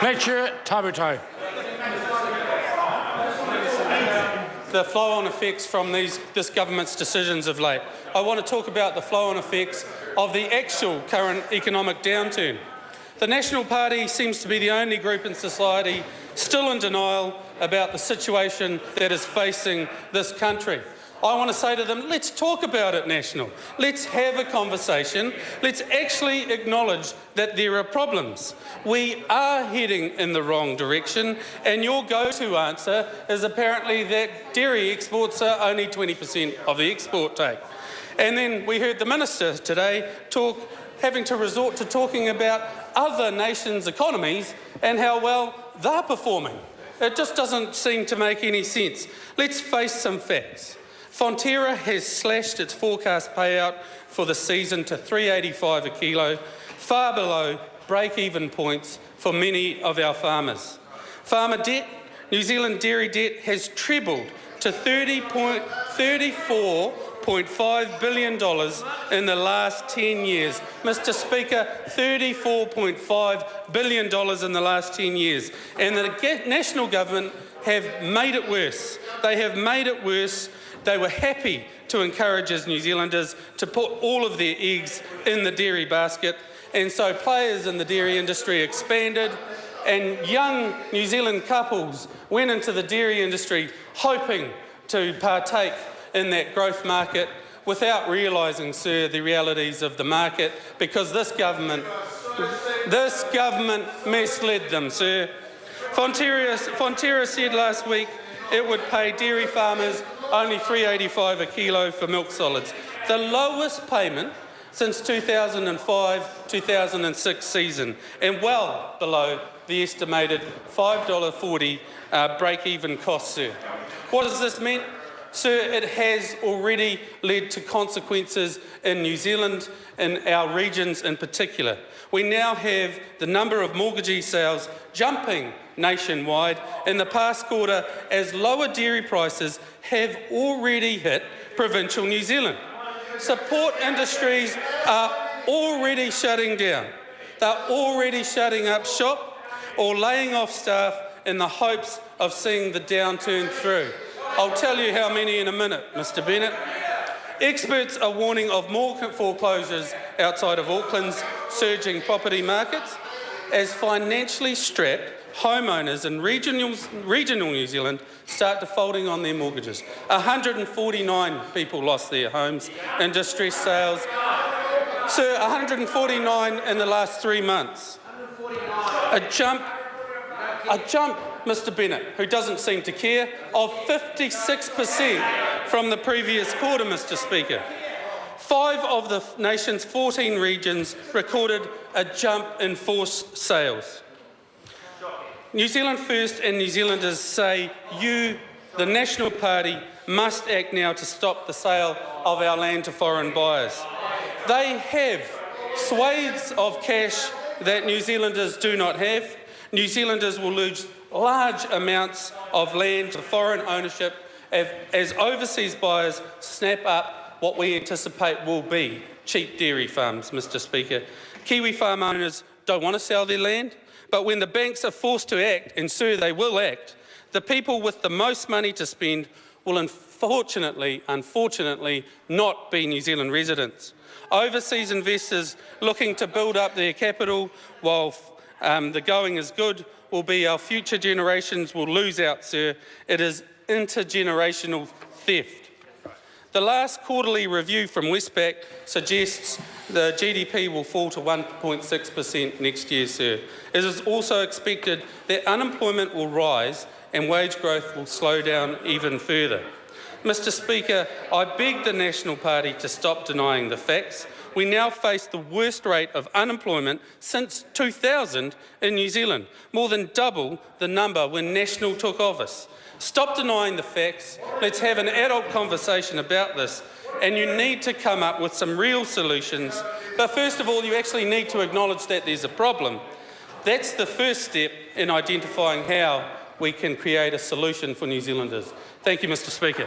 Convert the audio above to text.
Lecture Tabutai. The flow-on effects from this government's decisions of late. I want to talk about the flow-on effects of the actual current economic downturn. The National Party seems to be the only group in society still in denial about the situation that is facing this country. I want to say to them, let's talk about it, National. Let's have a conversation. Let's actually acknowledge that there are problems. We are heading in the wrong direction, and your go-to answer is apparently that dairy exports are only 20% of the export take. And then we heard the Minister today having to resort to talking about other nations' economies and how well they're performing. It just doesn't seem to make any sense. Let's face some facts. Fonterra has slashed its forecast payout for the season to $3.85 a kilo, far below break-even points for many of our farmers. Farmer debt, New Zealand dairy debt has trebled to $34.5 billion in the last 10 years. Mr. Speaker, $34.5 billion in the last 10 years. And the National Government have made it worse. They have made it worse. They were happy to encourage us New Zealanders to put all of their eggs in the dairy basket, and so players in the dairy industry expanded, and young New Zealand couples went into the dairy industry hoping to partake in that growth market without realising, sir, the realities of the market, because this government misled them, sir. Fonterra said last week it would pay dairy farmers only $3.85 a kilo for milk solids, the lowest payment since 2005-2006 season, and well below the estimated $5.40 break-even cost, sir. What does this mean? Sir, it has already led to consequences in New Zealand, in our regions in particular. We now have the number of mortgagee sales jumping nationwide in the past quarter as lower dairy prices have already hit provincial New Zealand. Support industries are already shutting down. They're already shutting up shop or laying off staff in the hopes of seeing the downturn through. I'll tell you how many in a minute, Mr. Bennett. Experts are warning of more foreclosures outside of Auckland's surging property markets as financially strapped homeowners in regional New Zealand start defaulting on their mortgages. 149 people lost their homes in distressed sales. Sir, 149 in the last 3 months. A jump, Mr. Bennett, who doesn't seem to care, of 56% from the previous quarter, Mr. Speaker. 5 of the nation's 14 regions recorded a jump in forced sales. New Zealand First and New Zealanders say you, the National Party, must act now to stop the sale of our land to foreign buyers. They have swathes of cash that New Zealanders do not have. New Zealanders will lose large amounts of land to foreign ownership as overseas buyers snap up what we anticipate will be cheap dairy farms, Mr. Speaker. Kiwi farm owners don't want to sell their land, but when the banks are forced to act, and sir, they will act, the people with the most money to spend will unfortunately not be New Zealand residents. Overseas investors looking to build up their capital while the going is good will be our future generations will lose out, sir. It is intergenerational theft. The last quarterly review from Westpac suggests the GDP will fall to 1.6% next year, sir. It is also expected that unemployment will rise and wage growth will slow down even further. Mr. Speaker, I beg the National Party to stop denying the facts. We now face the worst rate of unemployment since 2000 in New Zealand, more than double the number when National took office. Stop denying the facts. Let's have an adult conversation about this, and you need to come up with some real solutions. But first of all, you actually need to acknowledge that there's a problem. That's the first step in identifying how we can create a solution for New Zealanders. Thank you, Mr. Speaker.